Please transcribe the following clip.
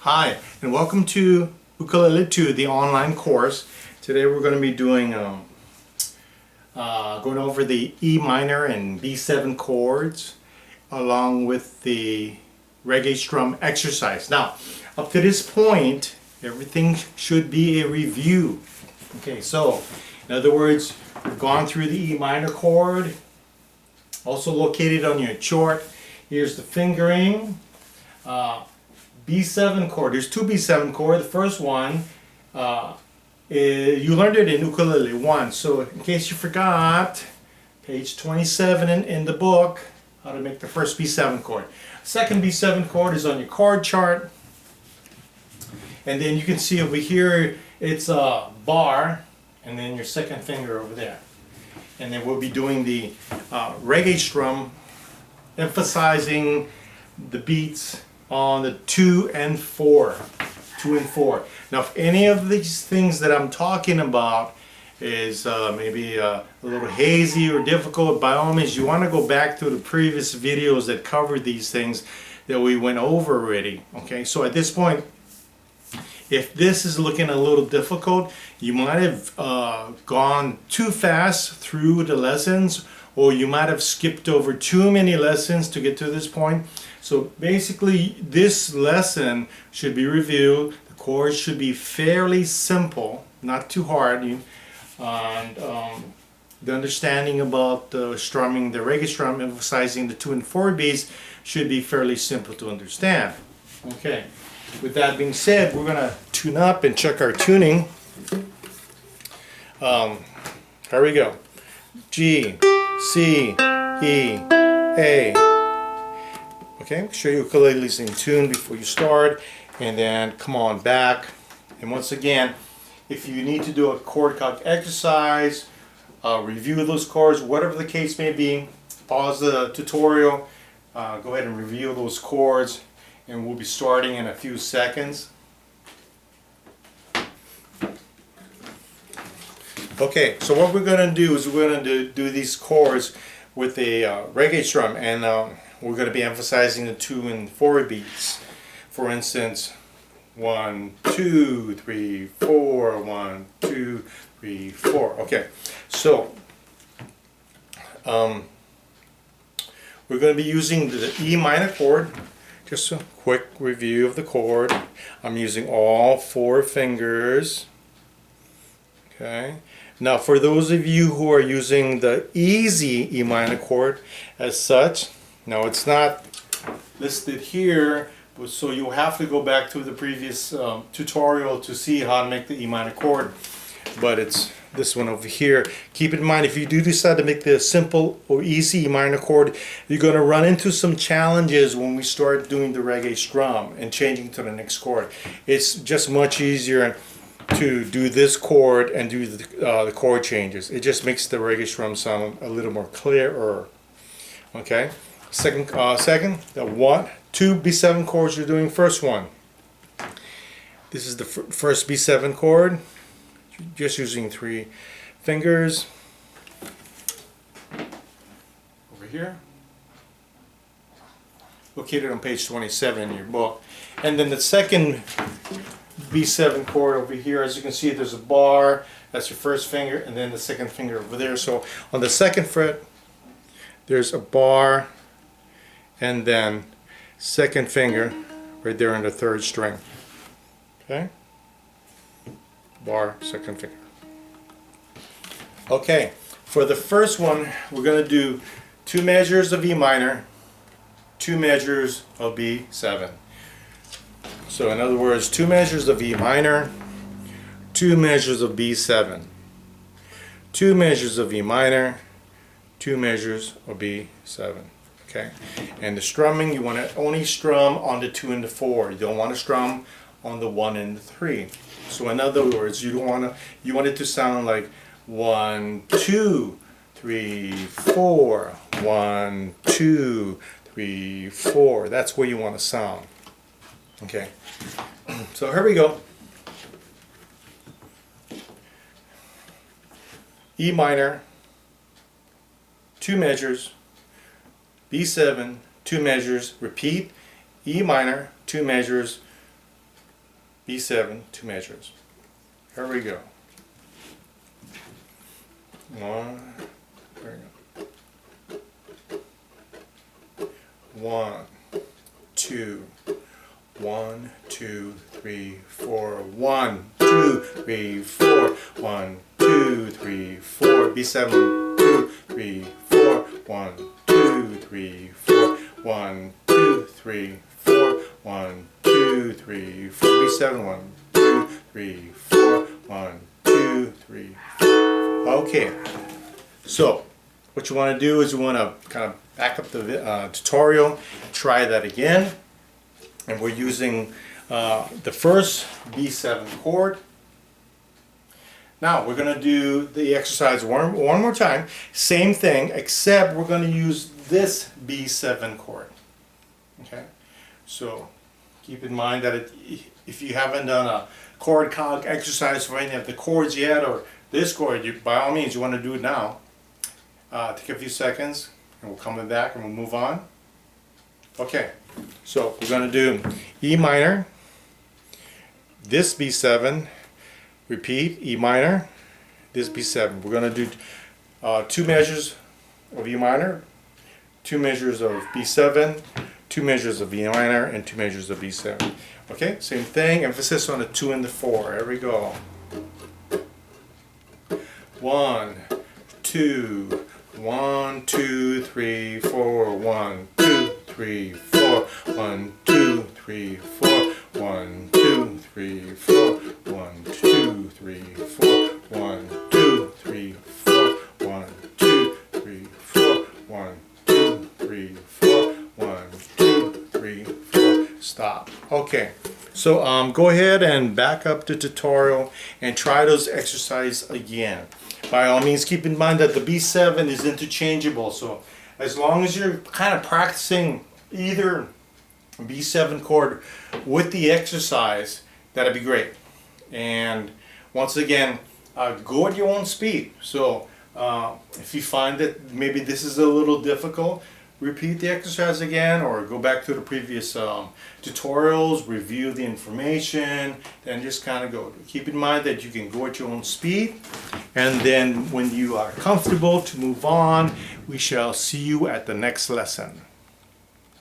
Hi, and welcome to Ukulele 2, the online course. Today we're going to be doing going over the E minor and B7 chords along with the reggae strum exercise. Now, up to this point, everything should be a review. Okay, so in other words, we've gone through the E minor chord, also located on your chart. Here's the fingering. B7 chord. There's two B7 chord. The first one, you learned it in ukulele 1. So in case you forgot, page 27 in the book, how to make the first B7 chord. Second B7 chord is on your chord chart. And then you can see over here, it's a bar, and then your second finger over there. And then we'll be doing the reggae strum, emphasizing the beats on the 2 and 4. 2 and 4. Now, if any of these things that I'm talking about is maybe a little hazy or difficult, by all means, you want to go back to the previous videos that covered these things that we went over already. Okay, so at this point, if this is looking a little difficult, you might have gone too fast through the lessons, or you might have skipped over too many lessons to get to this point. So basically, this lesson should be reviewed. The chords should be fairly simple, not too hard. And the understanding about strumming the reggae strum, emphasizing the 2 and 4 beats, should be fairly simple to understand. Okay. With that being said, we're going to tune up and check our tuning. Here we go. G, C, E, A. Okay, make sure your ukulele is in tune before you start, and then come on back. And once again, if you need to do a chord calc exercise, review those chords, whatever the case may be, pause the tutorial, go ahead and review those chords, and we'll be starting in a few seconds. Okay, so what we're going to do is we're going to do these chords with a reggae strum, and we're going to be emphasizing the 2 and 4 beats. For instance, 1, 2, 3, 4, 1, 2, 3, 4. Okay, so we're going to be using the E minor chord. Just a quick review of the chord. I'm using all 4 fingers. Okay. Now, for those of you who are using the easy E minor chord as such, now it's not listed here, so you'll have to go back to the previous tutorial to see how to make the E minor chord. But it's this one over here. Keep in mind, if you do decide to make the simple or easy E minor chord, you're going to run into some challenges when we start doing the reggae strum and changing to the next chord. It's just much easier to do this chord and do the chord changes. It just makes the reggae strum sound a little more clearer. Okay. Second, the 2 B7 chords you're doing. First one. This is the first B7 chord. Just using 3 fingers. Over here. Located on page 27 in your book. And then the second B7 chord over here, as you can see, there's a bar. That's your first finger, and then the second finger over there. So on the second fret, there's a bar, and then second finger right there on the 3rd string. Okay? Bar, second finger. Okay, for the first one, we're going to do 2 measures of E minor, 2 measures of B7. So in other words, 2 measures of E minor, 2 measures of B7. 2 measures of E minor, 2 measures of B7. Okay, and the strumming, you want to only strum on the 2 and the 4. You don't want to strum on the 1 and the 3. So in other words, you want it to sound like 1, 2, 3, 4. 1, 2, 3, 4. That's where you want to sound. Okay, so here we go. E minor, 2 measures, B7, 2 measures, repeat, E minor, 2 measures, B7, 2 measures. Here we go. 1, there we go. 1, 2, 1, 2, 3, 4. 1, 2, 3, 4. 1, 2, 3, 4. B7, 2, 3, 4. 1, 2, 3, 4. 1, 2, 3, 4. 1, 2, 3, 4. B7, 1, 2, 3, 4. 1, 2, 3, 4. Okay. So, what you want to do is you want to kind of back up the tutorial, try that again, and we're using the first B7 chord. Now we're going to do the exercise one more time, same thing, except we're going to use this B7 chord. Okay, so keep in mind that if you haven't done a chord calc exercise for any of the chords yet, or this chord, by all means you want to do it now. Take a few seconds and we'll come back and we'll move on. Okay, so we're going to do E minor, this B7, repeat, E minor, this B7. We're going to do 2 measures of E minor, 2 measures of B7, 2 measures of E minor, and 2 measures of B7. Okay, same thing, emphasis on the 2 and the 4. Here we go. 1, 2, 1, 2, 3, 4. 1, 2, 3, 4. 1, 2, 3, 4. 1, 2, 3, 4. 1, 2, 3, 4. 1, 2, 3, 4. 1, 2, 3, 4. 1, 2, 3, 4. 1, 2, 3, 4. Stop. Okay. So go ahead and back up the tutorial and try those exercises again. By all means, keep in mind that the B7 is interchangeable. So as long as you're kind of practicing either B7 chord with the exercise, that'd be great. And once again, go at your own speed. So if you find that maybe this is a little difficult, repeat the exercise again, or go back to the previous tutorials, review the information, then just kind of go. Keep in mind that you can go at your own speed, and then when you are comfortable to move on, we shall see you at the next lesson.